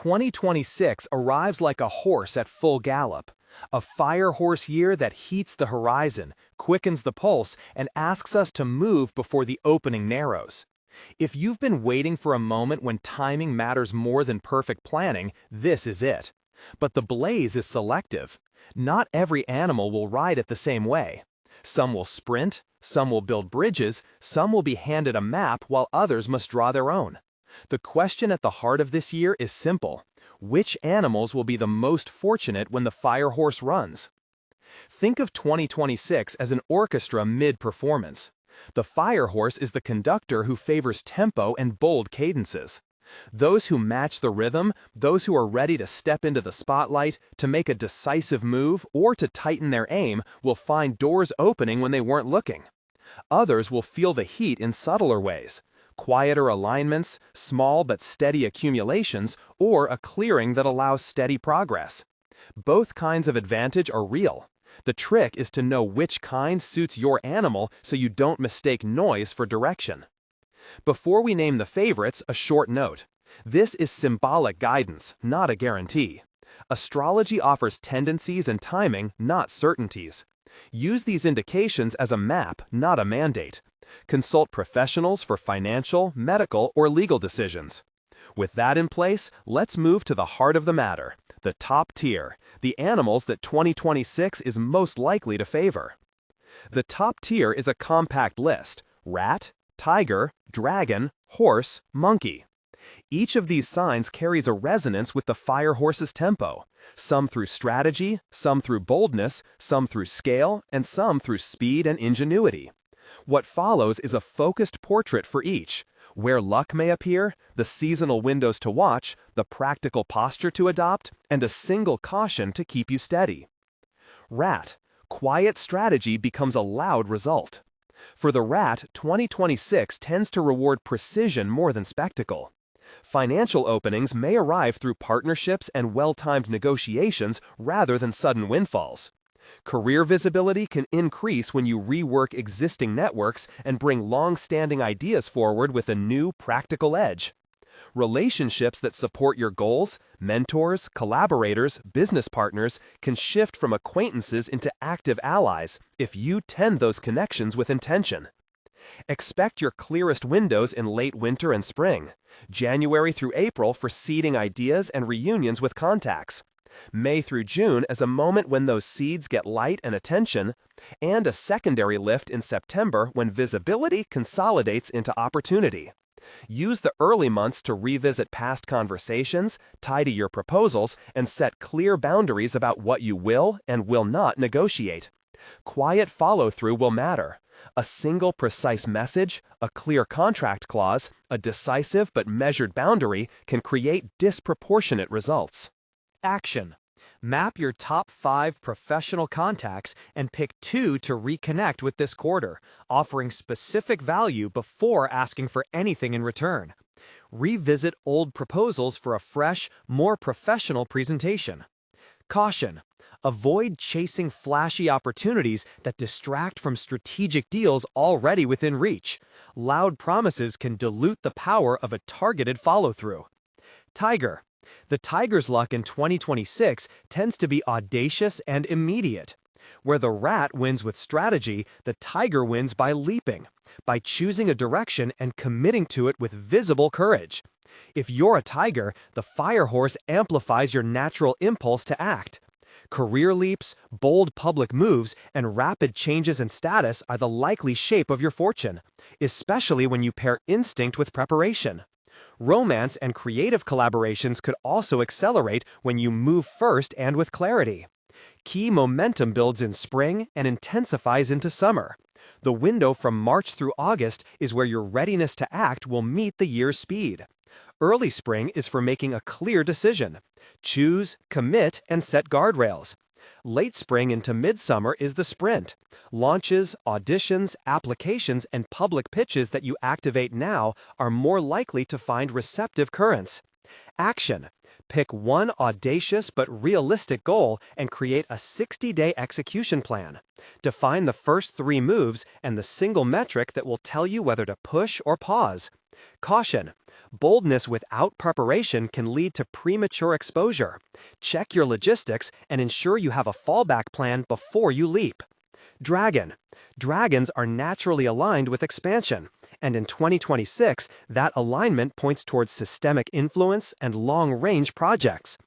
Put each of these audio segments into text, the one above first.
2026 arrives like a horse at full gallop. A fire horse year that heats the horizon, quickens the pulse, and asks us to move before the opening narrows. If you've been waiting for a moment when timing matters more than perfect planning, this is it. But the blaze is selective. Not every animal will ride it the same way. Some will sprint, some will build bridges, some will be handed a map while others must draw their own. The question at the heart of this year is simple. Which animals will be the most fortunate when the fire horse runs? Think of 2026 as an orchestra mid-performance. The fire horse is the conductor who favors tempo and bold cadences. Those who match the rhythm, those who are ready to step into the spotlight, to make a decisive move, or to tighten their aim, will find doors opening when they weren't looking. Others will feel the heat in subtler ways. Quieter alignments, small but steady accumulations, or a clearing that allows steady progress. Both kinds of advantage are real. The trick is to know which kind suits your animal so you don't mistake noise for direction. Before we name the favorites, a short note. This is symbolic guidance, not a guarantee. Astrology offers tendencies and timing, not certainties. Use these indications as a map, not a mandate. Consult professionals for financial, medical, or legal decisions. With that in place, let's move to the heart of the matter, the top tier, the animals that 2026 is most likely to favor. The top tier is a compact list: rat, tiger, dragon, horse, monkey. Each of these signs carries a resonance with the fire horse's tempo, some through strategy, some through boldness, some through scale, and some through speed and ingenuity. What follows is a focused portrait for each, where luck may appear, the seasonal windows to watch, the practical posture to adopt, and a single caution to keep you steady. Rat, quiet strategy becomes a loud result. For the rat, 2026 tends to reward precision more than spectacle. Financial openings may arrive through partnerships and well-timed negotiations rather than sudden windfalls. Career visibility can increase when you rework existing networks and bring long-standing ideas forward with a new, practical edge. Relationships that support your goals, mentors, collaborators, business partners, can shift from acquaintances into active allies if you tend those connections with intention. Expect your clearest windows in late winter and spring, January through April for seeding ideas and reunions with contacts, May through June as a moment when those seeds get light and attention, and a secondary lift in September when visibility consolidates into opportunity. Use the early months to revisit past conversations, tidy your proposals, and set clear boundaries about what you will and will not negotiate. Quiet follow-through will matter. A single precise message, a clear contract clause, a decisive but measured boundary can create disproportionate results. Action. Map your top 5 professional contacts and pick 2 to reconnect with this quarter, offering specific value before asking for anything in return. Revisit old proposals for a fresh, more professional presentation. Caution. Avoid chasing flashy opportunities that distract from strategic deals already within reach. Loud promises can dilute the power of a targeted follow-through. Tiger. The tiger's luck in 2026 tends to be audacious and immediate. Where the rat wins with strategy, the tiger wins by leaping, by choosing a direction and committing to it with visible courage. If you're a tiger, the fire horse amplifies your natural impulse to act. Career leaps, bold public moves, and rapid changes in status are the likely shape of your fortune, especially when you pair instinct with preparation. Romance and creative collaborations could also accelerate when you move first and with clarity. Key momentum builds in spring and intensifies into summer. The window from March through August is where your readiness to act will meet the year's speed. Early spring is for making a clear decision. Choose, commit, and set guardrails. Late spring into midsummer is the sprint. Launches, auditions, applications, and public pitches that you activate now are more likely to find receptive currents. Action. Pick one audacious but realistic goal and create a 60-day execution plan. Define the first 3 moves and the single metric that will tell you whether to push or pause. Caution. Boldness without preparation can lead to premature exposure. Check your logistics and ensure you have a fallback plan before you leap. Dragon. Dragons are naturally aligned with expansion, and in 2026, that alignment points towards systemic influence and long-range projects.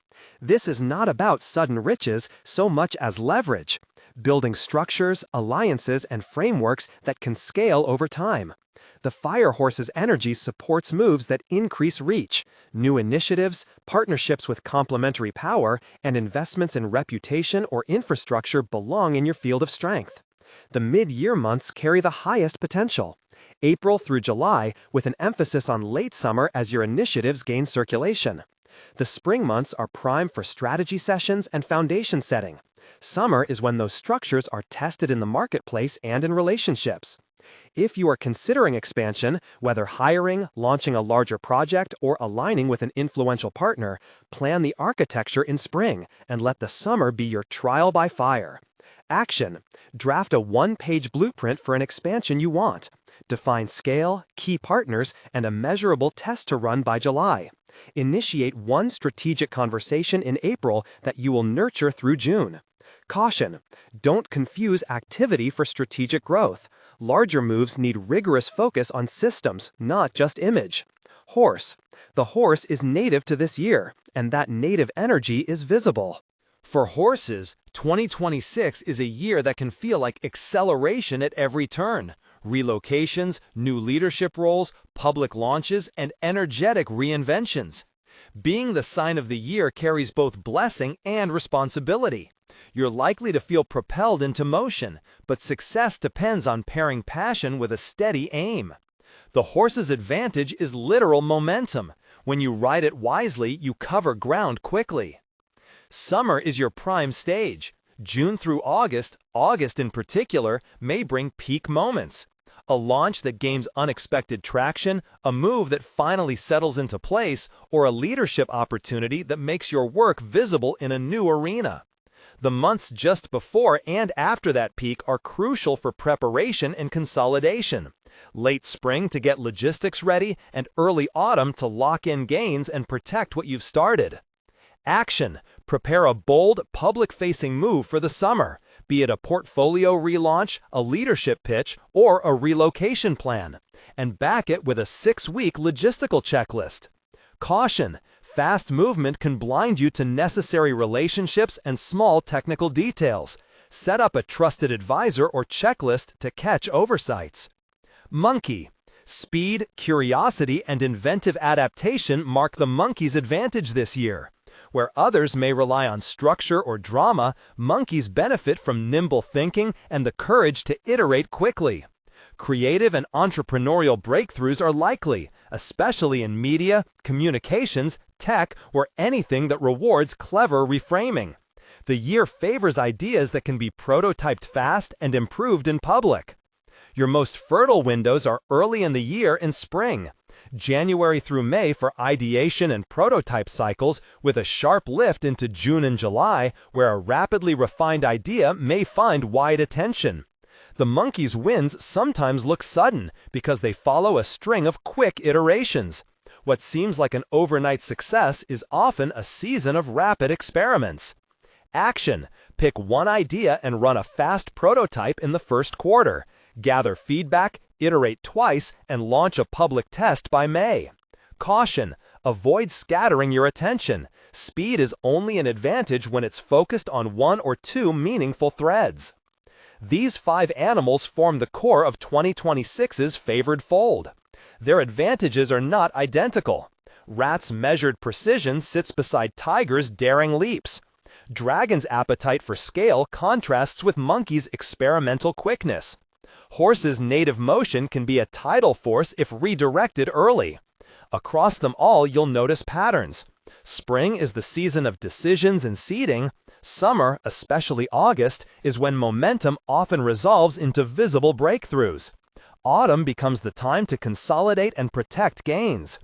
This is not about sudden riches so much as leverage, building structures, alliances, and frameworks that can scale over time. The Fire Horse's energy supports moves that increase reach, new initiatives, partnerships with complementary power, and investments in reputation or infrastructure belong in your field of strength. The mid-year months carry the highest potential. April through July, with an emphasis on late summer as your initiatives gain circulation. The spring months are prime for strategy sessions and foundation setting. Summer is when those structures are tested in the marketplace and in relationships. If you are considering expansion, whether hiring, launching a larger project, or aligning with an influential partner, plan the architecture in spring and let the summer be your trial by fire. Action. Draft a one-page blueprint for an expansion you want. Define scale, key partners, and a measurable test to run by July. Initiate one strategic conversation in April that you will nurture through June. Caution. Don't confuse activity for strategic growth. Larger moves need rigorous focus on systems, not just image. Horse. The horse is native to this year, and that native energy is visible. For horses, 2026 is a year that can feel like acceleration at every turn. Relocations, new leadership roles, public launches, and energetic reinventions. Being the sign of the year carries both blessing and responsibility. You're likely to feel propelled into motion, but success depends on pairing passion with a steady aim. The horse's advantage is literal momentum. When you ride it wisely, you cover ground quickly. Summer is your prime stage. June through August in particular, may bring peak moments. A launch that gains unexpected traction, a move that finally settles into place, or a leadership opportunity that makes your work visible in a new arena. The months just before and after that peak are crucial for preparation and consolidation. Late spring to get logistics ready, and early autumn to lock in gains and protect what you've started. Action. Prepare a bold, public-facing move for the summer, be it a portfolio relaunch, a leadership pitch, or a relocation plan, and back it with a 6-week logistical checklist. Caution. Fast movement can blind you to necessary relationships and small technical details. Set up a trusted advisor or checklist to catch oversights. Monkey. Speed, curiosity, and inventive adaptation mark the monkey's advantage this year. Where others may rely on structure or drama, monkeys benefit from nimble thinking and the courage to iterate quickly. Creative and entrepreneurial breakthroughs are likely, especially in media, communications, tech, or anything that rewards clever reframing. The year favors ideas that can be prototyped fast and improved in public. Your most fertile windows are early in the year and spring. January through May for ideation and prototype cycles, with a sharp lift into June and July, where a rapidly refined idea may find wide attention. The monkey's wins sometimes look sudden because they follow a string of quick iterations. What seems like an overnight success is often a season of rapid experiments. Action. Pick one idea and run a fast prototype in the first quarter. Gather feedback, iterate twice, and launch a public test by May. Caution. Avoid scattering your attention. Speed is only an advantage when it's focused on one or two meaningful threads. These 5 animals form the core of 2026's favored fold. Their advantages are not identical. Rats' measured precision sits beside tigers' daring leaps. Dragon's appetite for scale contrasts with monkey's experimental quickness. Horses' native motion can be a tidal force if redirected early. Across them all, you'll notice patterns. Spring is the season of decisions and seeding. Summer, especially August, is when momentum often resolves into visible breakthroughs. Autumn becomes the time to consolidate and protect gains.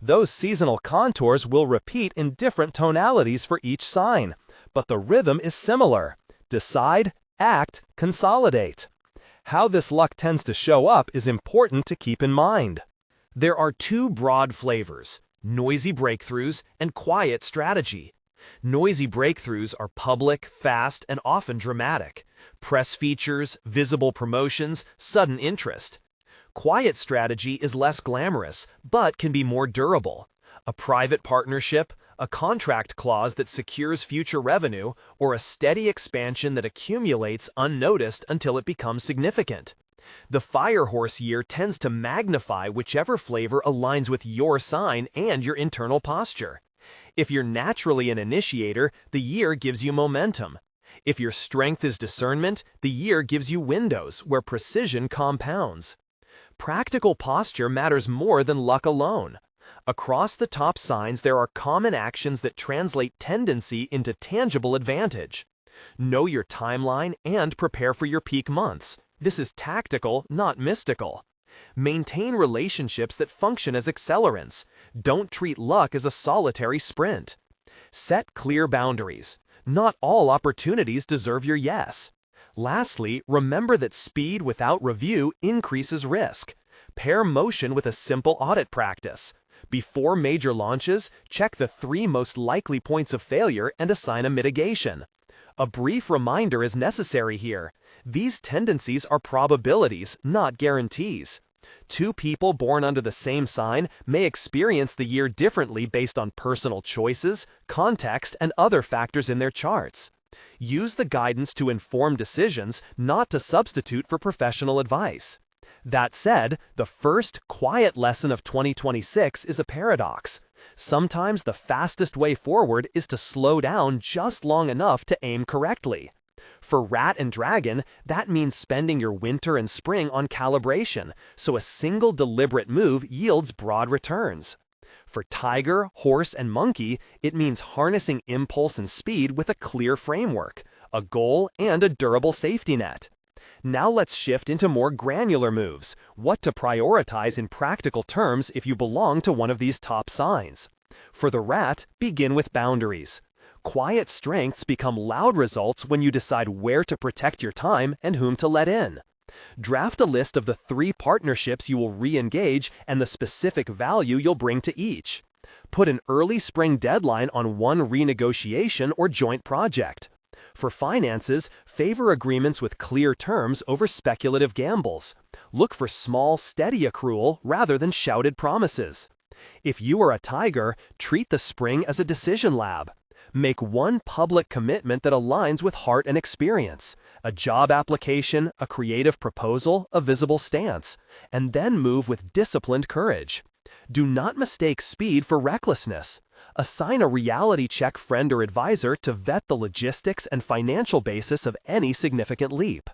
Those seasonal contours will repeat in different tonalities for each sign, but the rhythm is similar. Decide, act, consolidate. How this luck tends to show up is important to keep in mind. There are two broad flavors: noisy breakthroughs and quiet strategy. Noisy breakthroughs are public, fast, and often dramatic. Press features, visible promotions, sudden interest. Quiet strategy is less glamorous, but can be more durable. A private partnership, a contract clause that secures future revenue, or a steady expansion that accumulates unnoticed until it becomes significant. The Fire Horse year tends to magnify whichever flavor aligns with your sign and your internal posture. If you're naturally an initiator, the year gives you momentum. If your strength is discernment, the year gives you windows where precision compounds. Practical posture matters more than luck alone. Across the top signs, there are common actions that translate tendency into tangible advantage. Know your timeline and prepare for your peak months. This is tactical, not mystical. Maintain relationships that function as accelerants. Don't treat luck as a solitary sprint. Set clear boundaries. Not all opportunities deserve your yes. Lastly, remember that speed without review increases risk. Pair motion with a simple audit practice. Before major launches, check the 3 most likely points of failure and assign a mitigation. A brief reminder is necessary here. These tendencies are probabilities, not guarantees. Two people born under the same sign may experience the year differently based on personal choices, context, and other factors in their charts. Use the guidance to inform decisions, not to substitute for professional advice. That said, the first quiet lesson of 2026 is a paradox. Sometimes the fastest way forward is to slow down just long enough to aim correctly. For Rat and Dragon, that means spending your winter and spring on calibration, so a single deliberate move yields broad returns. For Tiger, Horse, and Monkey, it means harnessing impulse and speed with a clear framework, a goal, and a durable safety net. Now let's shift into more granular moves, what to prioritize in practical terms if you belong to one of these top signs. For the Rat, begin with boundaries. Quiet strengths become loud results when you decide where to protect your time and whom to let in. Draft a list of the 3 partnerships you will re-engage and the specific value you'll bring to each. Put an early spring deadline on one renegotiation or joint project. For finances, favor agreements with clear terms over speculative gambles. Look for small, steady accrual rather than shouted promises. If you are a Tiger, treat the spring as a decision lab. Make one public commitment that aligns with heart and experience, a job application, a creative proposal, a visible stance, and then move with disciplined courage. Do not mistake speed for recklessness. Assign a reality check friend or advisor to vet the logistics and financial basis of any significant leap.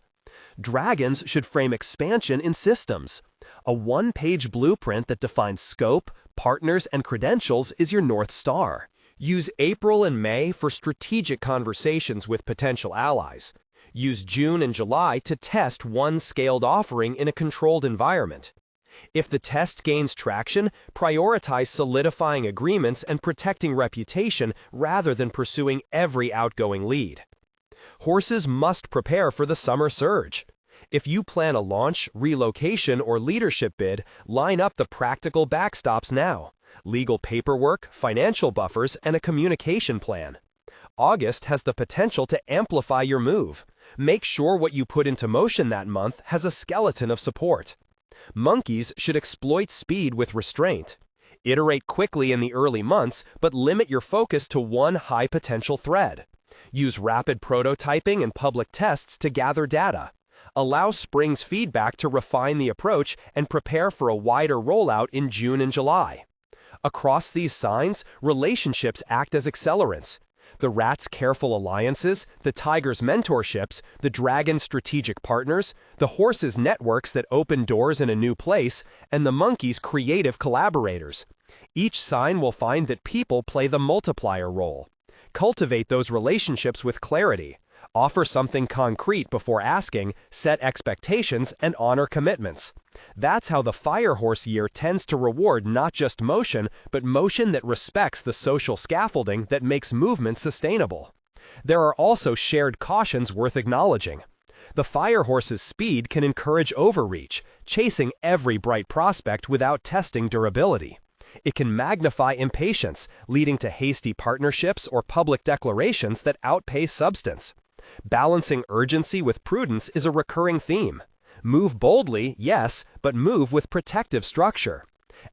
Dragons should frame expansion in systems. A one-page blueprint that defines scope, partners, and credentials is your North Star. Use April and May for strategic conversations with potential allies. Use June and July to test one scaled offering in a controlled environment. If the test gains traction, prioritize solidifying agreements and protecting reputation rather than pursuing every outgoing lead. Horses must prepare for the summer surge. If you plan a launch, relocation, or leadership bid, line up the practical backstops now. Legal paperwork, financial buffers, and a communication plan. August has the potential to amplify your move. Make sure what you put into motion that month has a skeleton of support. Monkeys should exploit speed with restraint. Iterate quickly in the early months, but limit your focus to one high-potential thread. Use rapid prototyping and public tests to gather data. Allow spring's feedback to refine the approach and prepare for a wider rollout in June and July. Across these signs, relationships act as accelerants. The Rat's careful alliances, the Tiger's mentorships, the Dragon's strategic partners, the Horse's networks that open doors in a new place, and the Monkey's creative collaborators. Each sign will find that people play the multiplier role. Cultivate those relationships with clarity. Offer something concrete before asking, set expectations, and honor commitments. That's how the Fire Horse year tends to reward not just motion, but motion that respects the social scaffolding that makes movement sustainable. There are also shared cautions worth acknowledging. The Fire Horse's speed can encourage overreach, chasing every bright prospect without testing durability. It can magnify impatience, leading to hasty partnerships or public declarations that outpace substance. Balancing urgency with prudence is a recurring theme. Move boldly, yes, but move with protective structure.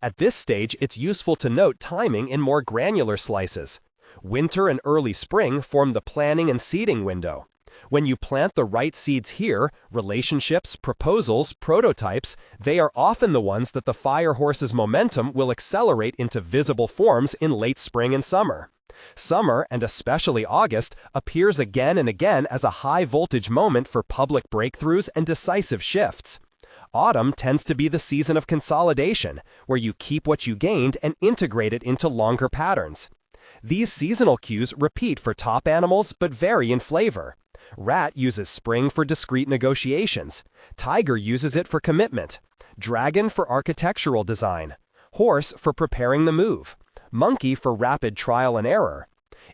At this stage, it's useful to note timing in more granular slices. Winter and early spring form the planning and seeding window. When you plant the right seeds here, relationships, proposals, prototypes, they are often the ones that the Fire Horse's momentum will accelerate into visible forms in late spring and summer. Summer, and especially August, appears again and again as a high-voltage moment for public breakthroughs and decisive shifts. Autumn tends to be the season of consolidation, where you keep what you gained and integrate it into longer patterns. These seasonal cues repeat for top animals but vary in flavor. Rat uses spring for discrete negotiations. Tiger uses it for commitment. Dragon for architectural design. Horse for preparing the move. Monkey for rapid trial and error.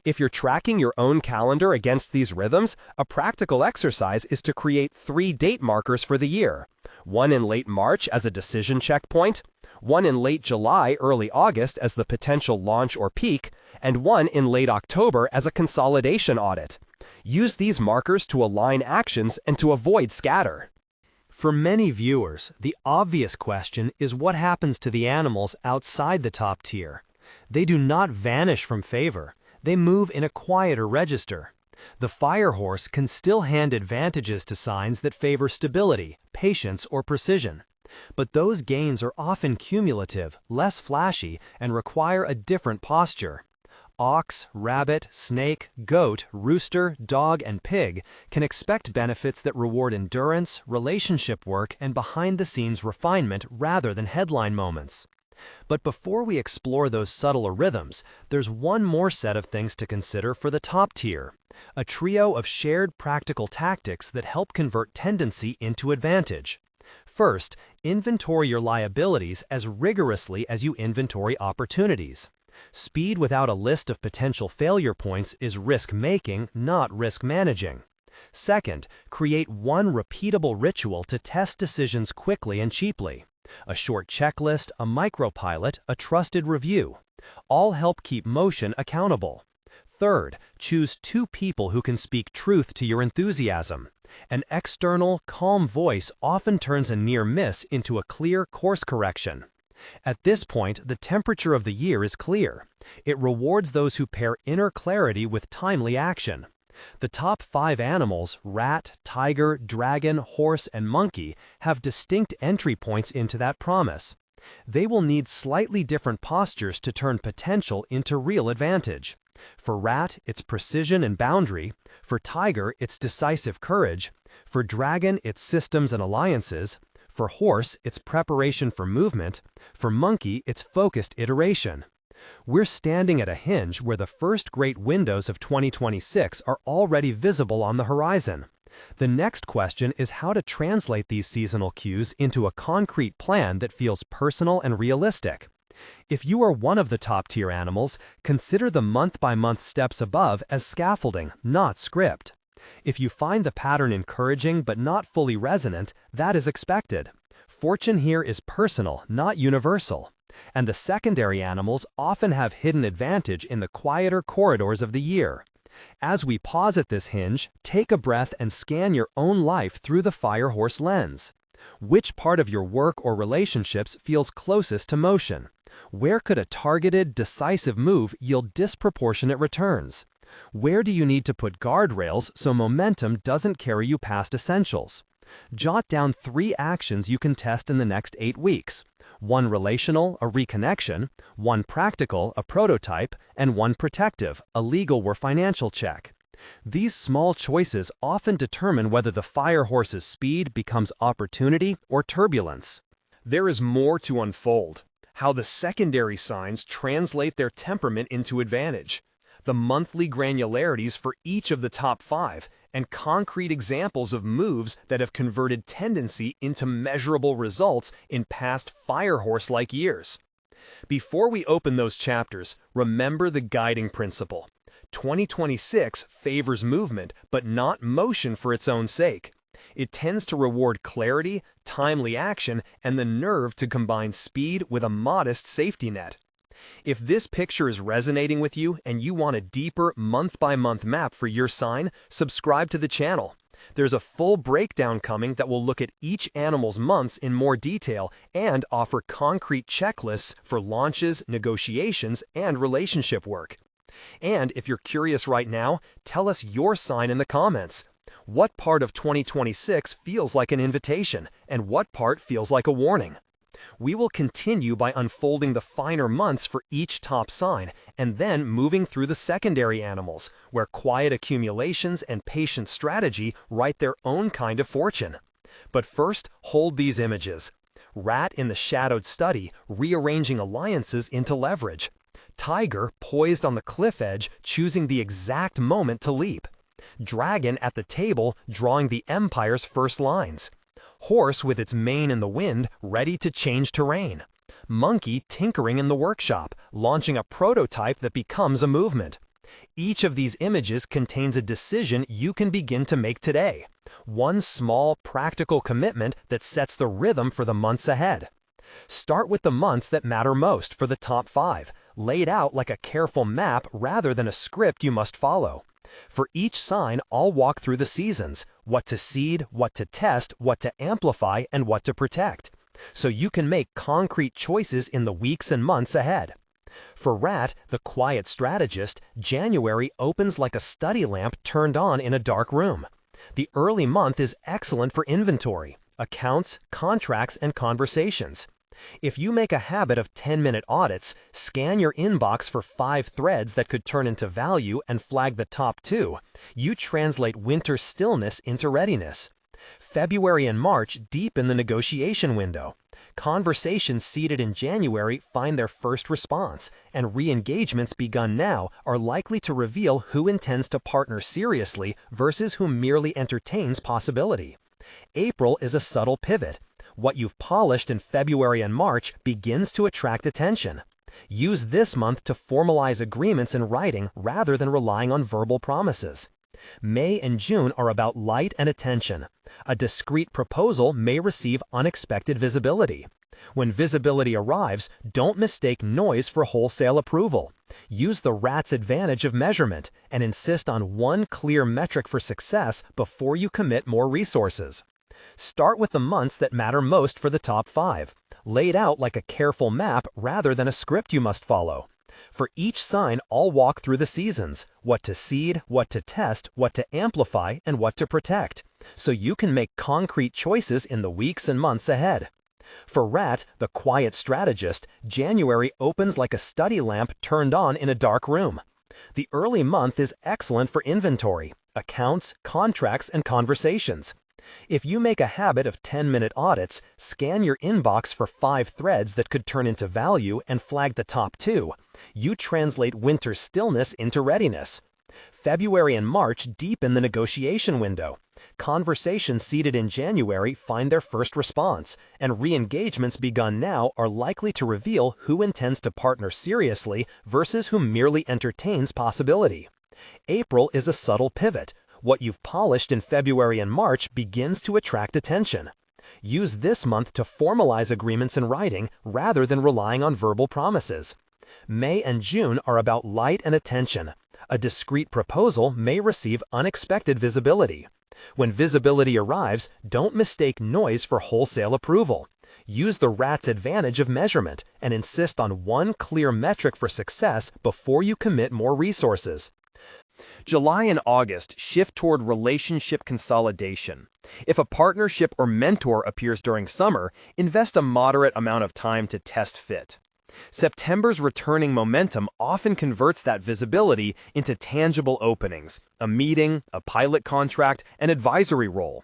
If you're tracking your own calendar against these rhythms, a practical exercise is to create 3 date markers for the year. One in late March as a decision checkpoint, one in late July, early August as the potential launch or peak, and one in late October as a consolidation audit. Use these markers to align actions and to avoid scatter. For many viewers, the obvious question is what happens to the animals outside the top tier. They do not vanish from favor. They move in a quieter register. The Fire Horse can still hand advantages to signs that favor stability, patience, or precision. But those gains are often cumulative, less flashy, and require a different posture. Ox, rabbit, snake, goat, rooster, dog, and pig can expect benefits that reward endurance, relationship work, and behind-the-scenes refinement rather than headline moments. But before we explore those subtler rhythms, there's one more set of things to consider for the top tier, a trio of shared practical tactics that help convert tendency into advantage. First, inventory your liabilities as rigorously as you inventory opportunities. Speed without a list of potential failure points is risk-making, not risk-managing. Second, create one repeatable ritual to test decisions quickly and cheaply. A short checklist, a micropilot, a trusted review. All help keep motion accountable. Third, choose 2 people who can speak truth to your enthusiasm. An external, calm voice often turns a near miss into a clear course correction. At this point, the temperature of the year is clear. It rewards those who pair inner clarity with timely action. The top 5 animals, rat, tiger, dragon, horse, and monkey, have distinct entry points into that promise. They will need slightly different postures to turn potential into real advantage. For rat, it's precision and boundary. For tiger, it's decisive courage. For dragon, it's systems and alliances. For horse, it's preparation for movement. For monkey, it's focused iteration. We're standing at a hinge where the first great windows of 2026 are already visible on the horizon. The next question is how to translate these seasonal cues into a concrete plan that feels personal and realistic. If you are one of the top-tier animals, consider the month-by-month steps above as scaffolding, not script. If you find the pattern encouraging but not fully resonant, that is expected. Fortune here is personal, not universal. And the secondary animals often have hidden advantage in the quieter corridors of the year. As we pause at this hinge, take a breath and scan your own life through the Fire Horse lens. Which part of your work or relationships feels closest to motion? Where could a targeted, decisive move yield disproportionate returns? Where do you need to put guardrails so momentum doesn't carry you past essentials? Jot down 3 actions you can test in the next 8 weeks. 1 relational, a reconnection, 1 practical, a prototype, and 1 protective, a legal or financial check. These small choices often determine whether the Fire Horse's speed becomes opportunity or turbulence. There is more to unfold. How the secondary signs translate their temperament into advantage. The monthly granularities for each of the top 5, and concrete examples of moves that have converted tendency into measurable results in past Fire Horse-like years. Before we open those chapters, remember the guiding principle. 2026 favors movement, but not motion for its own sake. It tends to reward clarity, timely action, and the nerve to combine speed with a modest safety net. If this picture is resonating with you and you want a deeper month-by-month map for your sign, subscribe to the channel. There's a full breakdown coming that will look at each animal's months in more detail and offer concrete checklists for launches, negotiations, and relationship work. And if you're curious right now, tell us your sign in the comments. What part of 2026 feels like an invitation, and what part feels like a warning? We will continue by unfolding the finer months for each top sign, and then moving through the secondary animals, where quiet accumulations and patient strategy write their own kind of fortune. But first, hold these images. Rat in the shadowed study, rearranging alliances into leverage. Tiger poised on the cliff edge, choosing the exact moment to leap. Dragon at the table, drawing the empire's first lines. Horse with its mane in the wind, ready to change terrain. Monkey tinkering in the workshop, launching a prototype that becomes a movement. Each of these images contains a decision you can begin to make today. One small, practical commitment that sets the rhythm for the months ahead. Start with the months that matter most for the top 5, laid out like a careful map rather than a script you must follow. For each sign, I'll walk through the seasons, what to seed, what to test, what to amplify, and what to protect, so you can make concrete choices in the weeks and months ahead. For Rat, the quiet strategist, January opens like a study lamp turned on in a dark room. The early month is excellent for inventory, accounts, contracts, and conversations. If you make a habit of 10-minute audits, scan your inbox for 5 threads that could turn into value and flag the top 2, you translate winter stillness into readiness. February and March deepen the negotiation window. Conversations seeded in January find their first response, and re-engagements begun now are likely to reveal who intends to partner seriously versus who merely entertains possibility. April is a subtle pivot. What you've polished in February and March begins to attract attention. Use this month to formalize agreements in writing rather than relying on verbal promises. May and June are about light and attention. A discreet proposal may receive unexpected visibility. When visibility arrives, don't mistake noise for wholesale approval. Use the rat's advantage of measurement and insist on one clear metric for success before you commit more resources. Start with the months that matter most for the top 5, laid out like a careful map rather than a script you must follow. For each sign, I'll walk through the seasons, what to seed, what to test, what to amplify, and what to protect, so you can make concrete choices in the weeks and months ahead. For Rat, the quiet strategist, January opens like a study lamp turned on in a dark room. The early month is excellent for inventory, accounts, contracts, and conversations. If you make a habit of 10-minute audits, scan your inbox for 5 threads that could turn into value and flag the top 2, you translate winter stillness into readiness. February and March deepen the negotiation window. Conversations seeded in January find their first response, and re-engagements begun now are likely to reveal who intends to partner seriously versus who merely entertains possibility. April is a subtle pivot. What you've polished in February and March begins to attract attention. Use this month to formalize agreements in writing rather than relying on verbal promises. May and June are about light and attention. A discreet proposal may receive unexpected visibility. When visibility arrives, don't mistake noise for wholesale approval. Use the rat's advantage of measurement and insist on one clear metric for success before you commit more resources. July and August shift toward relationship consolidation. If a partnership or mentor appears during summer, invest a moderate amount of time to test fit. September's returning momentum often converts that visibility into tangible openings, a meeting, a pilot contract, an advisory role.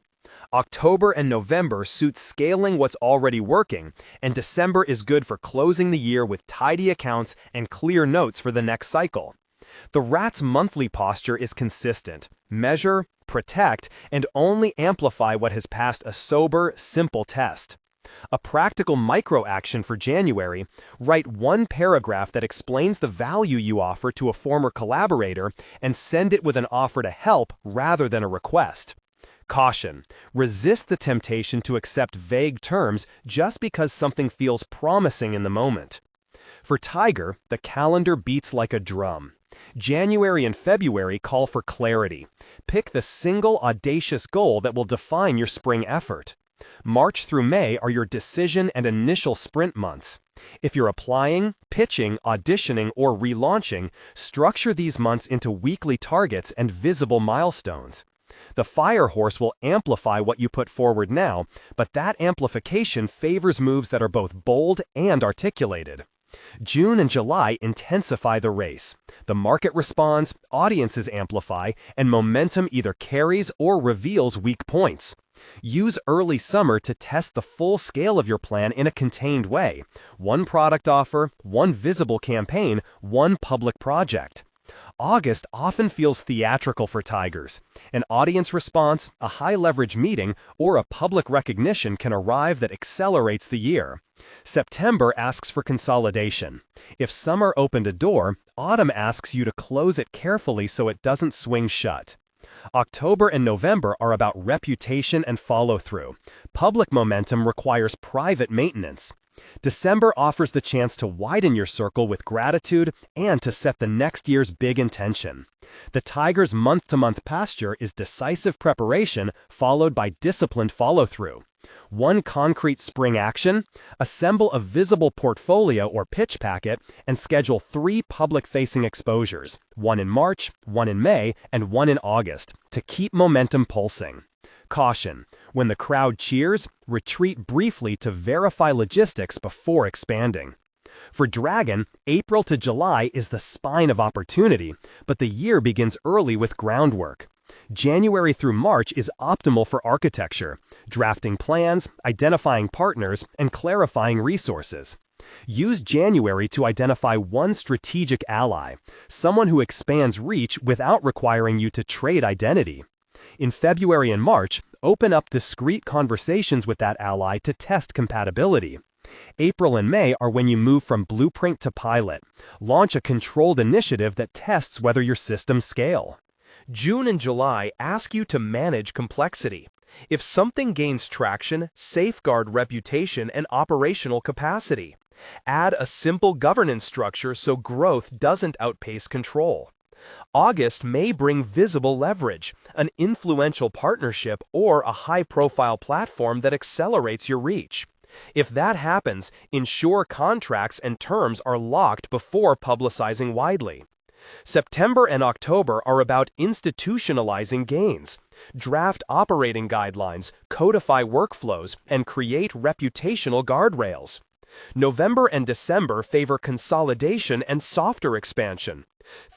October and November suit scaling what's already working, and December is good for closing the year with tidy accounts and clear notes for the next cycle. The rat's monthly posture is consistent. Measure, protect, and only amplify what has passed a sober, simple test. A practical micro-action for January: write one paragraph that explains the value you offer to a former collaborator and send it with an offer to help rather than a request. Caution. Resist the temptation to accept vague terms just because something feels promising in the moment. For Tiger, the calendar beats like a drum. January and February call for clarity. Pick the single audacious goal that will define your spring effort. March through May are your decision and initial sprint months. If you're applying, pitching, auditioning, or relaunching, structure these months into weekly targets and visible milestones. The fire horse will amplify what you put forward now, but that amplification favors moves that are both bold and articulated. June and July intensify the race. The market responds, audiences amplify, and momentum either carries or reveals weak points. Use early summer to test the full scale of your plan in a contained way. One product offer, one visible campaign, one public project. August often feels theatrical for Tigers. An audience response, a high-leverage meeting, or a public recognition can arrive that accelerates the year. September asks for consolidation. If summer opened a door, autumn asks you to close it carefully so it doesn't swing shut. October and November are about reputation and follow-through. Public momentum requires private maintenance. December offers the chance to widen your circle with gratitude and to set the next year's big intention. The Tiger's month-to-month posture is decisive preparation followed by disciplined follow-through. One concrete spring action, assemble a visible portfolio or pitch packet, and schedule 3 public-facing exposures, one in March, one in May, and one in August, to keep momentum pulsing. Caution. When the crowd cheers, retreat briefly to verify logistics before expanding. For Dragon, April to July is the spine of opportunity, but the year begins early with groundwork. January through March is optimal for architecture, drafting plans, identifying partners, and clarifying resources. Use January to identify one strategic ally, someone who expands reach without requiring you to trade identity. In February and March, open up discreet conversations with that ally to test compatibility. April and May are when you move from blueprint to pilot. Launch a controlled initiative that tests whether your systems scale. June and July ask you to manage complexity. If something gains traction, safeguard reputation and operational capacity. Add a simple governance structure so growth doesn't outpace control. August may bring visible leverage, an influential partnership, or a high-profile platform that accelerates your reach. If that happens, ensure contracts and terms are locked before publicizing widely. September and October are about institutionalizing gains. Draft operating guidelines, codify workflows, and create reputational guardrails. November and December favor consolidation and softer expansion.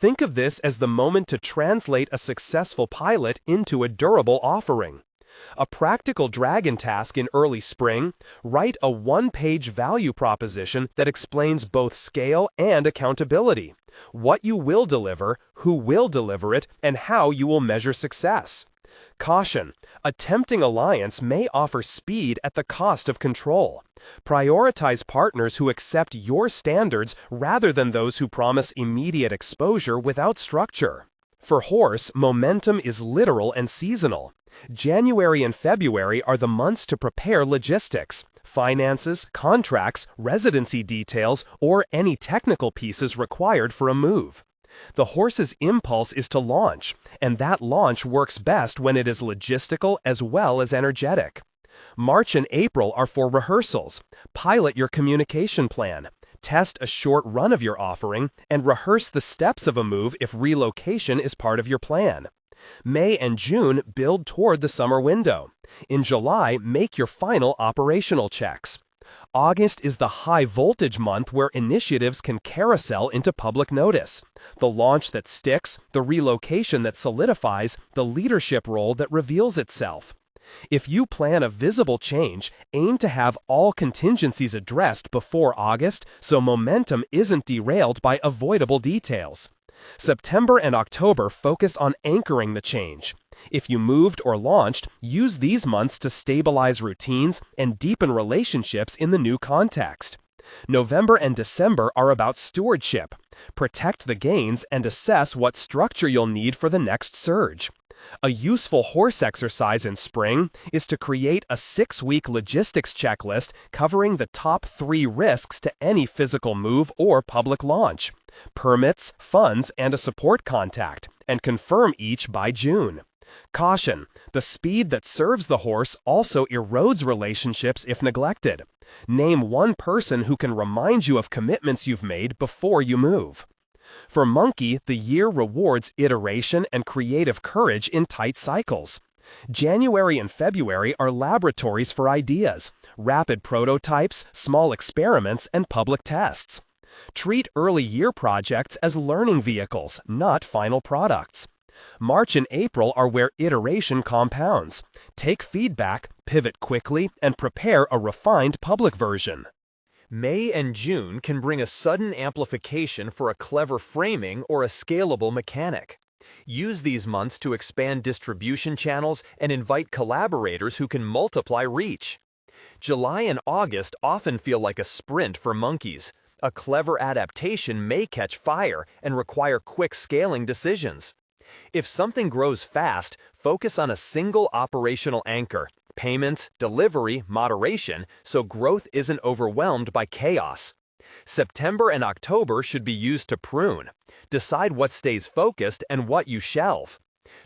Think of this as the moment to translate a successful pilot into a durable offering. A practical Dragon task in early spring: write a one-page value proposition that explains both scale and accountability, what you will deliver, who will deliver it, and how you will measure success. Caution: a tempting alliance may offer speed at the cost of control. Prioritize partners who accept your standards rather than those who promise immediate exposure without structure. For Horse, momentum is literal and seasonal. January and February are the months to prepare logistics, finances, contracts, residency details, or any technical pieces required for a move. The horse's impulse is to launch, and that launch works best when it is logistical as well as energetic. March and April are for rehearsals. Pilot your communication plan. Test a short run of your offering, and rehearse the steps of a move if relocation is part of your plan. May and June build toward the summer window. In July, make your final operational checks. August is the high-voltage month where initiatives can carousel into public notice. The launch that sticks, the relocation that solidifies, the leadership role that reveals itself. If you plan a visible change, aim to have all contingencies addressed before August so momentum isn't derailed by avoidable details. September and October focus on anchoring the change. If you moved or launched, use these months to stabilize routines and deepen relationships in the new context. November and December are about stewardship. Protect the gains and assess what structure you'll need for the next surge. A useful horse exercise in spring is to create a 6-week logistics checklist covering the top 3 risks to any physical move or public launch: permits, funds, and a support contact, and confirm each by June. Caution: the speed that serves the horse also erodes relationships if neglected. Name one person who can remind you of commitments you've made before you move. For monkey, the year rewards iteration and creative courage in tight cycles. January and February are laboratories for ideas, rapid prototypes, small experiments, and public tests. Treat early year projects as learning vehicles, not final products. March and April are where iteration compounds. Take feedback, pivot quickly, and prepare a refined public version. May and June can bring a sudden amplification for a clever framing or a scalable mechanic. Use these months to expand distribution channels and invite collaborators who can multiply reach. July and August often feel like a sprint for monkeys. A clever adaptation may catch fire and require quick scaling decisions. If something grows fast, focus on a single operational anchor: payments, delivery, moderation, so growth isn't overwhelmed by chaos. September and October should be used to prune. Decide what stays focused and what you shelve.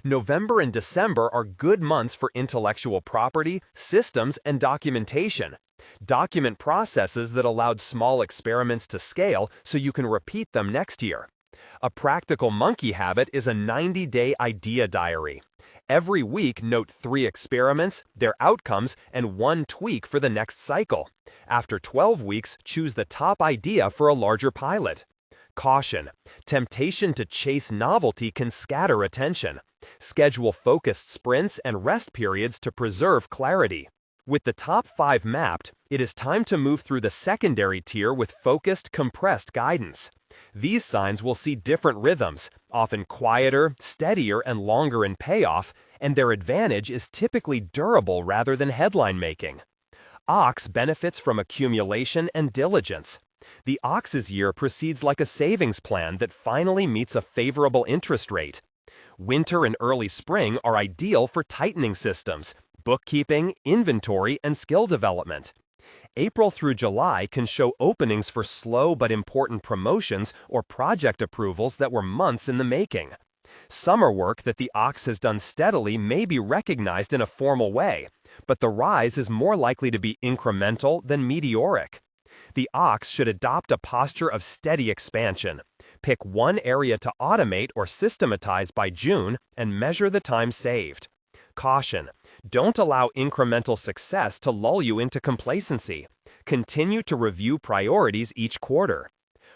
November and December are good months for intellectual property, systems, and documentation. Document processes that allowed small experiments to scale so you can repeat them next year. A practical monkey habit is a 90-day idea diary. Every week, note 3 experiments, their outcomes, and 1 tweak for the next cycle. After 12 weeks, choose the top idea for a larger pilot. Caution: temptation to chase novelty can scatter attention. Schedule focused sprints and rest periods to preserve clarity. With the top 5 mapped, it is time to move through the secondary tier with focused, compressed guidance. These signs will see different rhythms, often quieter, steadier, and longer in payoff, and their advantage is typically durable rather than headline-making. Ox benefits from accumulation and diligence. The Ox's year proceeds like a savings plan that finally meets a favorable interest rate. Winter and early spring are ideal for tightening systems, bookkeeping, inventory, and skill development. April through July can show openings for slow but important promotions or project approvals that were months in the making. Summer work that the Ox has done steadily may be recognized in a formal way, but the rise is more likely to be incremental than meteoric. The Ox should adopt a posture of steady expansion. Pick one area to automate or systematize by June and measure the time saved. Caution: don't allow incremental success to lull you into complacency. Continue to review priorities each quarter.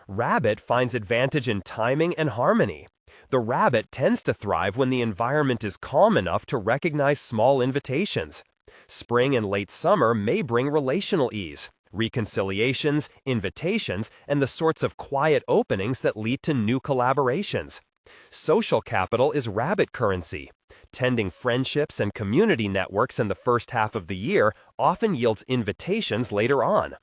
Rabbit finds advantage in timing and harmony. The rabbit tends to thrive when the environment is calm enough to recognize small invitations. Spring and late summer may bring relational ease, reconciliations, invitations, and the sorts of quiet openings that lead to new collaborations. Social capital is rabbit currency. Tending friendships and community networks in the first half of the year often yields invitations later on.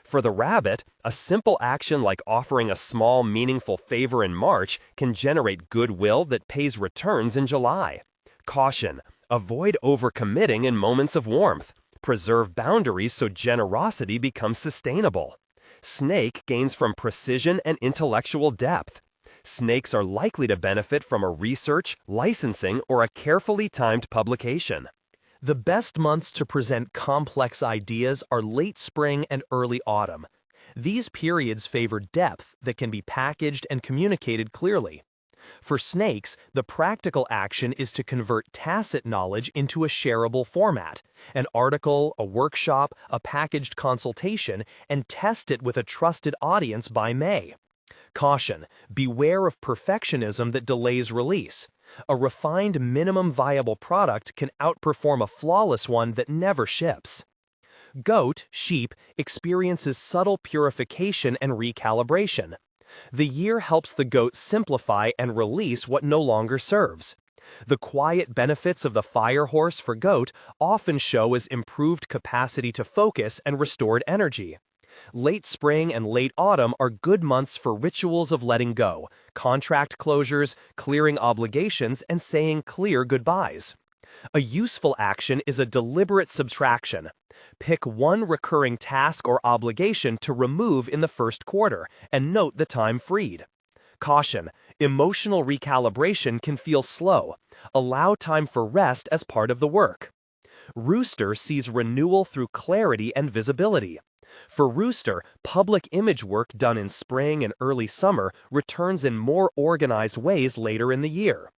For the rabbit, a simple action like offering a small, meaningful favor in March can generate goodwill that pays returns in July. Caution: avoid overcommitting in moments of warmth. Preserve boundaries so generosity becomes sustainable. Snake gains from precision and intellectual depth. Snakes are likely to benefit from a research, licensing, or a carefully timed publication. The best months to present complex ideas are late spring and early autumn. These periods favor depth that can be packaged and communicated clearly. For snakes, the practical action is to convert tacit knowledge into a shareable format: an article, a workshop, a packaged consultation, and test it with a trusted audience by May. Caution: beware of perfectionism that delays release. A refined minimum viable product can outperform a flawless one that never ships. Goat, sheep, experiences subtle purification and recalibration. The year helps the goat simplify and release what no longer serves. The quiet benefits of the fire horse for goat often show as improved capacity to focus and restored energy. Late spring and late autumn are good months for rituals of letting go, contract closures, clearing obligations, and saying clear goodbyes. A useful action is a deliberate subtraction. Pick one recurring task or obligation to remove in the first quarter, and note the time freed. Caution: emotional recalibration can feel slow. Allow time for rest as part of the work. Rooster sees renewal through clarity and visibility. For Rooster, public image work done in spring and early summer returns in more organized ways later in the year.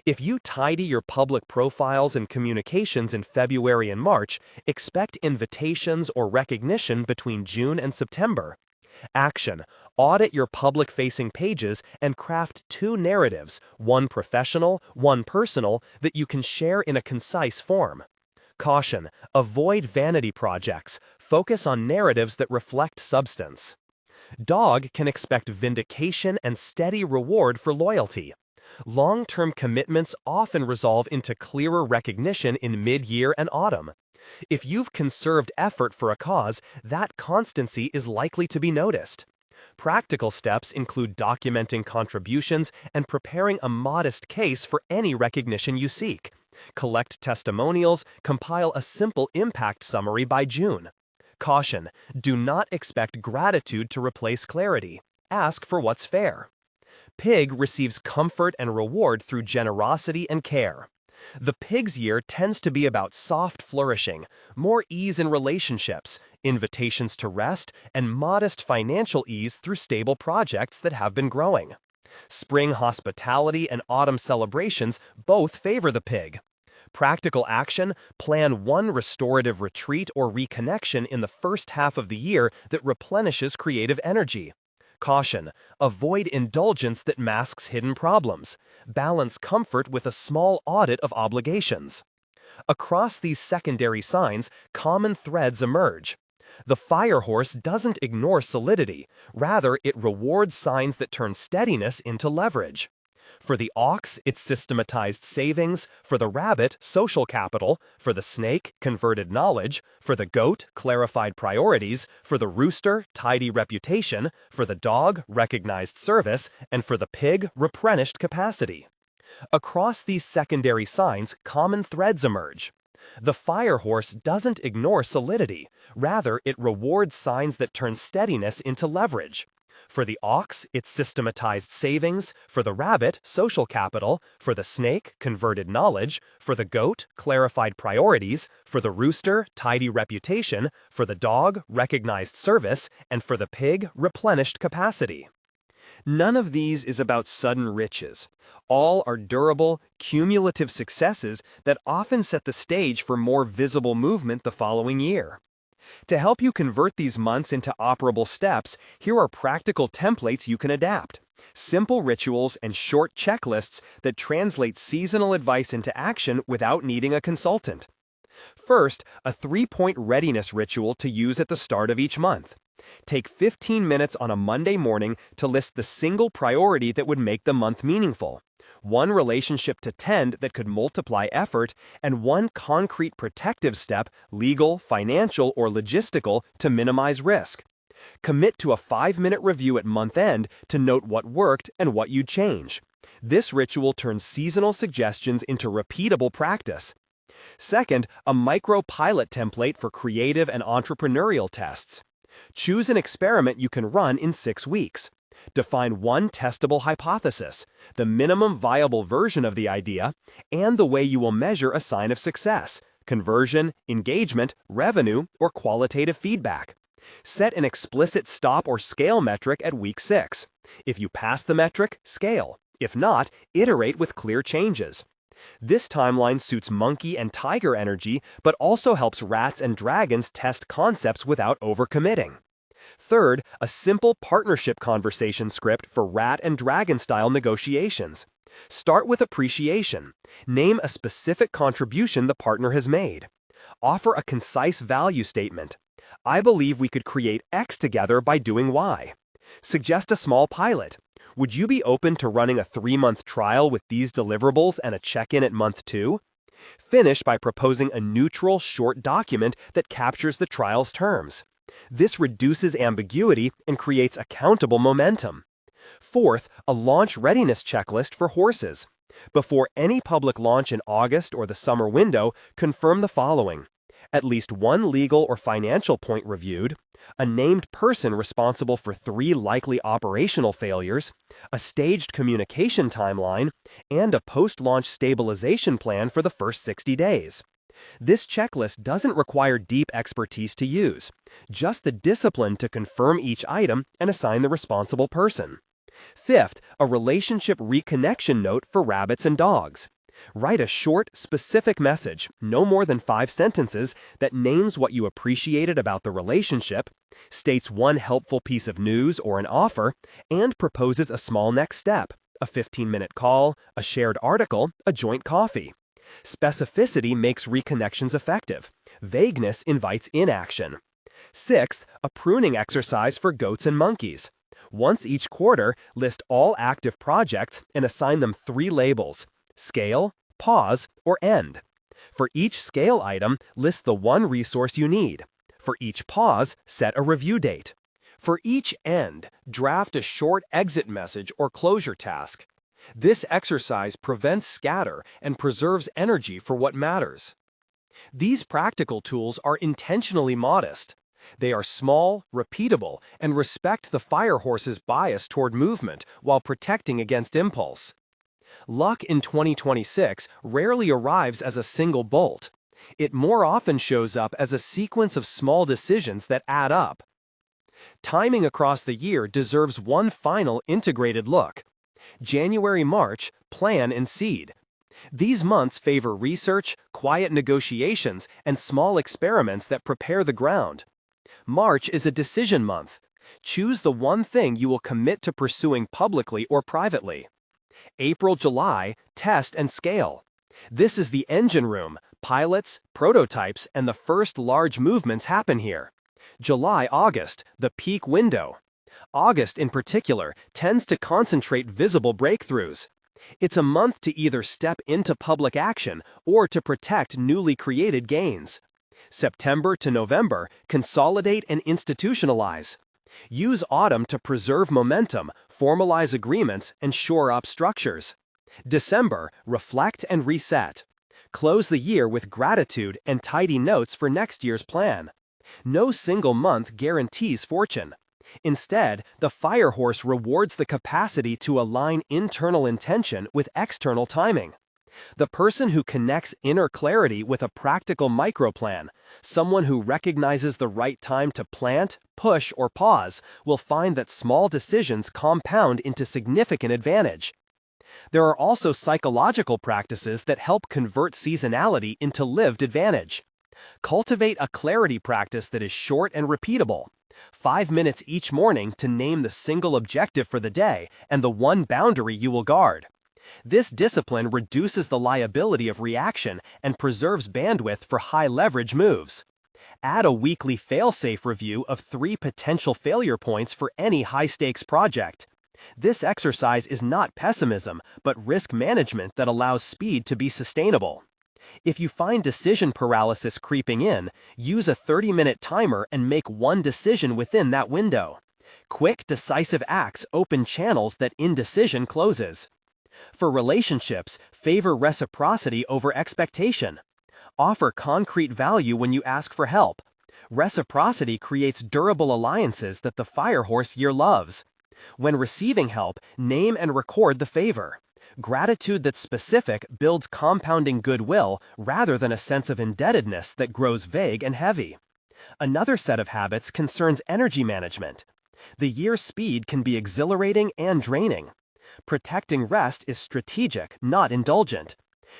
If you tidy your public profiles and communications in February and March, expect invitations or recognition between June and September. Action: audit your public-facing pages and craft two narratives, one professional, one personal, that you can share in a concise form. Caution: avoid vanity projects. Focus on narratives that reflect substance. Dog can expect vindication and steady reward for loyalty. Long-term commitments often resolve into clearer recognition in mid-year and autumn. If you've conserved effort for a cause, that constancy is likely to be noticed. Practical steps include documenting contributions and preparing a modest case for any recognition you seek. Collect testimonials, compile a simple impact summary by June. Caution: do not expect gratitude to replace clarity. Ask for what's fair. Pig receives comfort and reward through generosity and care. The pig's year tends to be about soft flourishing, more ease in relationships, invitations to rest, and modest financial ease through stable projects that have been growing. Spring hospitality and autumn celebrations both favor the pig. Practical action: plan one restorative retreat or reconnection in the first half of the year that replenishes creative energy. Caution: avoid indulgence that masks hidden problems. Balance comfort with a small audit of obligations. Across these secondary signs, common threads emerge. The fire horse doesn't ignore solidity. Rather, it rewards signs that turn steadiness into leverage. For the ox, it's systematized savings; for the rabbit, social capital; for the snake, converted knowledge; for the goat, clarified priorities; for the rooster, tidy reputation; for the dog, recognized service; and for the pig, replenished capacity. Across these secondary signs, common threads emerge. The fire horse doesn't ignore solidity. Rather, it rewards signs that turn steadiness into leverage. For the ox, it's systematized savings; for the rabbit, social capital; for the snake, converted knowledge; for the goat, clarified priorities; for the rooster, tidy reputation; for the dog, recognized service; and for the pig, replenished capacity. None of these is about sudden riches. All are durable, cumulative successes that often set the stage for more visible movement the following year. To help you convert these months into operable steps, here are practical templates you can adapt. Simple rituals and short checklists that translate seasonal advice into action without needing a consultant. First, a 3-point readiness ritual to use at the start of each month. Take 15 minutes on a Monday morning to list the single priority that would make the month meaningful, one relationship to tend that could multiply effort, and one concrete protective step, legal, financial, or logistical, to minimize risk. Commit to a 5-minute review at month end to note what worked and what you'd change. This ritual turns seasonal suggestions into repeatable practice. Second, a micro-pilot template for creative and entrepreneurial tests. Choose an experiment you can run in 6 weeks. Define one testable hypothesis, the minimum viable version of the idea, and the way you will measure a sign of success: conversion, engagement, revenue, or qualitative feedback. Set an explicit stop or scale metric at week 6. If you pass the metric, scale. If not, iterate with clear changes. This timeline suits monkey and tiger energy, but also helps rats and dragons test concepts without overcommitting. Third, a simple partnership conversation script for rat and dragon-style negotiations. Start with appreciation. Name a specific contribution the partner has made. Offer a concise value statement. I believe we could create X together by doing Y. Suggest a small pilot. Would you be open to running a 3-month trial with these deliverables and a check-in at month 2? Finish by proposing a neutral, short document that captures the trial's terms. This reduces ambiguity and creates accountable momentum. Fourth, a launch readiness checklist for horses. Before any public launch in August or the summer window, confirm the following: at least one legal or financial point reviewed, a named person responsible for 3 likely operational failures, a staged communication timeline, and a post-launch stabilization plan for the first 60 days. This checklist doesn't require deep expertise to use, just the discipline to confirm each item and assign the responsible person. Fifth, a relationship reconnection note for rabbits and dogs. Write a short, specific message, no more than 5 sentences, that names what you appreciated about the relationship, states one helpful piece of news or an offer, and proposes a small next step: a 15-minute call, a shared article, a joint coffee. Specificity makes reconnections effective. Vagueness invites inaction. Sixth, a pruning exercise for goats and monkeys. Once each quarter, list all active projects and assign them 3 labels: scale, pause, or end. For each scale item, list the one resource you need. For each pause, set a review date. For each end, draft a short exit message or closure task. This exercise prevents scatter and preserves energy for what matters. These practical tools are intentionally modest. They are small, repeatable, and respect the fire horse's bias toward movement while protecting against impulse. Luck in 2026 rarely arrives as a single bolt. It more often shows up as a sequence of small decisions that add up. Timing across the year deserves one final integrated look. January-March, plan and seed. These months favor research, quiet negotiations, and small experiments that prepare the ground. March is a decision month. Choose the one thing you will commit to pursuing publicly or privately. April-July, test and scale. This is the engine room. Pilots, prototypes, and the first large movements happen here. July-August, the peak window. August, in particular, tends to concentrate visible breakthroughs. It's a month to either step into public action or to protect newly created gains. September to November, consolidate and institutionalize. Use autumn to preserve momentum, formalize agreements, and shore up structures. December, reflect and reset. Close the year with gratitude and tidy notes for next year's plan. No single month guarantees fortune. Instead, the fire horse rewards the capacity to align internal intention with external timing. The person who connects inner clarity with a practical microplan, someone who recognizes the right time to plant, push, or pause, will find that small decisions compound into significant advantage. There are also psychological practices that help convert seasonality into lived advantage. Cultivate a clarity practice that is short and repeatable. 5 minutes each morning to name the single objective for the day and the one boundary you will guard. This discipline reduces the liability of reaction and preserves bandwidth for high-leverage moves. Add a weekly fail-safe review of 3 potential failure points for any high-stakes project. This exercise is not pessimism, but risk management that allows speed to be sustainable. If you find decision paralysis creeping in, use a 30-minute timer and make one decision within that window. Quick, decisive acts open channels that indecision closes. For relationships, favor reciprocity over expectation. Offer concrete value when you ask for help. Reciprocity creates durable alliances that the fire horse year loves. When receiving help, name and record the favor. Gratitude that's specific builds compounding goodwill rather than a sense of indebtedness that grows vague and heavy. Another set of habits concerns energy management. The year's speed can be exhilarating and draining. Protecting rest is strategic, not indulgent.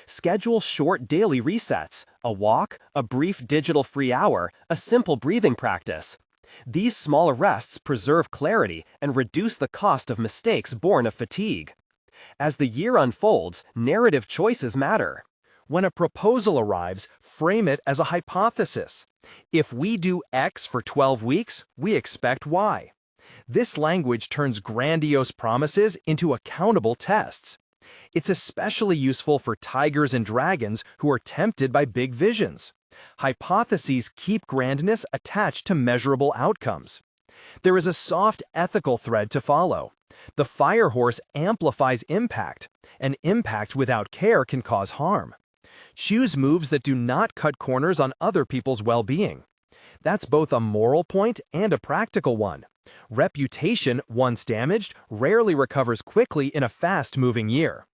Schedule short daily resets, a walk, a brief digital-free hour, a simple breathing practice. These small rests preserve clarity and reduce the cost of mistakes born of fatigue. As the year unfolds, narrative choices matter. When a proposal arrives, frame it as a hypothesis. If we do X for 12 weeks, we expect Y. This language turns grandiose promises into accountable tests. It's especially useful for tigers and dragons who are tempted by big visions. Hypotheses keep grandness attached to measurable outcomes. There is a soft ethical thread to follow. The fire horse amplifies impact, and impact without care can cause harm. Choose moves that do not cut corners on other people's well-being. That's both a moral point and a practical one. Reputation, once damaged, rarely recovers quickly in a fast-moving year.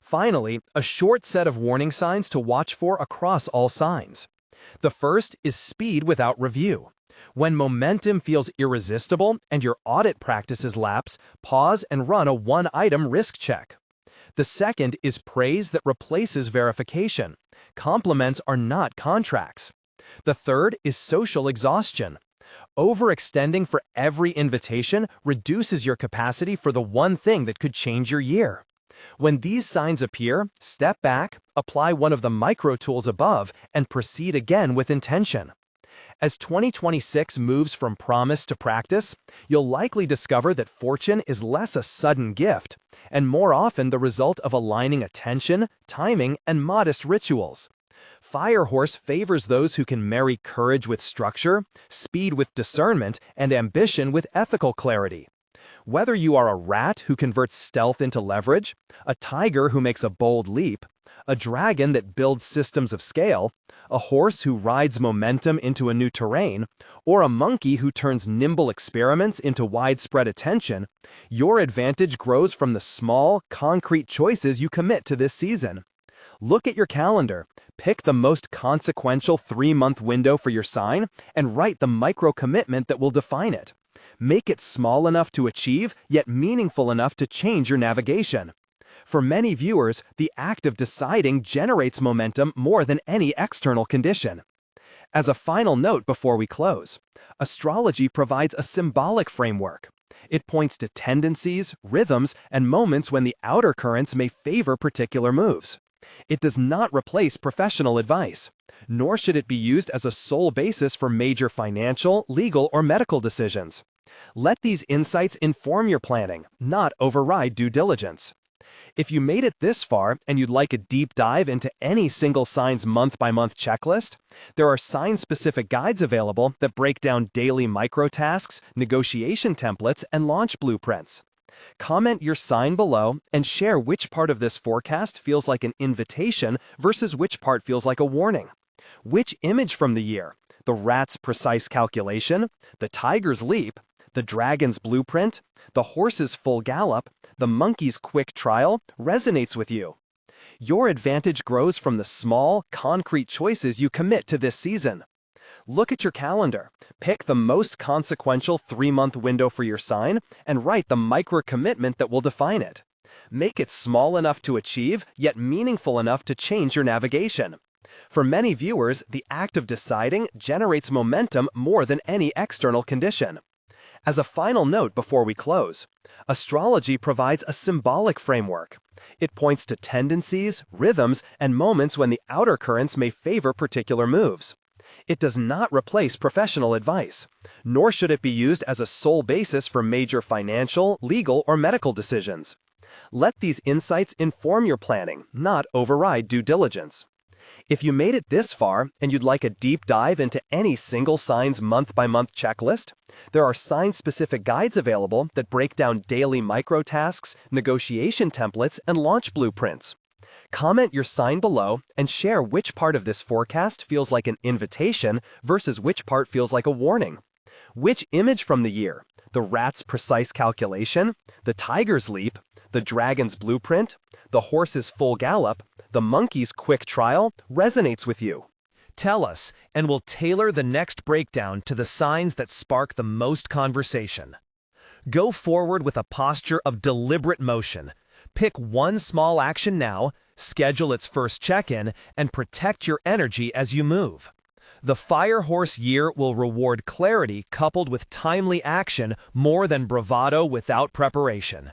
Finally, a short set of warning signs to watch for across all signs. The first is speed without review. When momentum feels irresistible and your audit practices lapse, pause and run a one-item risk check. The second is praise that replaces verification. Compliments are not contracts. The third is social exhaustion. Overextending for every invitation reduces your capacity for the one thing that could change your year. When these signs appear, step back, apply one of the micro tools above, and proceed again with intention. As 2026 moves from promise to practice, you'll likely discover that fortune is less a sudden gift, and more often the result of aligning attention, timing, and modest rituals. Firehorse favors those who can marry courage with structure, speed with discernment, and ambition with ethical clarity. Whether you are a rat who converts stealth into leverage, a tiger who makes a bold leap, a dragon that builds systems of scale, a horse who rides momentum into a new terrain, or a monkey who turns nimble experiments into widespread attention, your advantage grows from the small, concrete choices you commit to this season. Look at your calendar, pick the most consequential 3-month window for your sign, and write the micro-commitment that will define it. Make it small enough to achieve, yet meaningful enough to change your navigation. For many viewers, the act of deciding generates momentum more than any external condition. As a final note before we close, astrology provides a symbolic framework. It points to tendencies, rhythms, and moments when the outer currents may favor particular moves. It does not replace professional advice, nor should it be used as a sole basis for major financial, legal, or medical decisions. Let these insights inform your planning, not override due diligence. If you made it this far and you'd like a deep dive into any single sign's month-by-month checklist, there are sign-specific guides available that break down daily micro-tasks, negotiation templates, and launch blueprints. Comment your sign below and share which part of this forecast feels like an invitation versus which part feels like a warning. Which image from the year, the rat's precise calculation, the tiger's leap, the dragon's blueprint, the horse's full gallop, the monkey's quick trial, resonates with you? Your advantage grows from the small, concrete choices you commit to this season. Look at your calendar, pick the most consequential 3-month window for your sign, and write the micro-commitment that will define it. Make it small enough to achieve, yet meaningful enough to change your navigation. For many viewers, the act of deciding generates momentum more than any external condition. As a final note before we close, astrology provides a symbolic framework. It points to tendencies, rhythms, and moments when the outer currents may favor particular moves. It does not replace professional advice, nor should it be used as a sole basis for major financial, legal, or medical decisions. Let these insights inform your planning, not override due diligence. If you made it this far and you'd like a deep dive into any single sign's month-by-month checklist, there are sign-specific guides available that break down daily micro-tasks, negotiation templates, and launch blueprints. Comment your sign below and share which part of this forecast feels like an invitation versus which part feels like a warning. Which image from the year, the rat's precise calculation, the tiger's leap, the dragon's blueprint, the horse's full gallop, the monkey's quick trial, resonates with you? Tell us, and we'll tailor the next breakdown to the signs that spark the most conversation. Go forward with a posture of deliberate motion. Pick one small action now, schedule its first check-in, and protect your energy as you move. The Fire Horse year will reward clarity coupled with timely action more than bravado without preparation.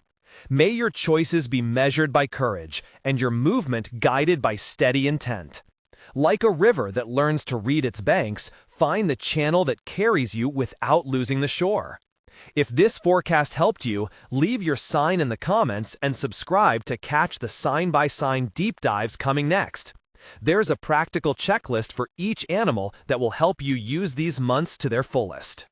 May your choices be measured by courage and your movement guided by steady intent. Like a river that learns to read its banks, find the channel that carries you without losing the shore. If this forecast helped you, leave your sign in the comments and subscribe to catch the sign-by-sign deep dives coming next. There's a practical checklist for each animal that will help you use these months to their fullest.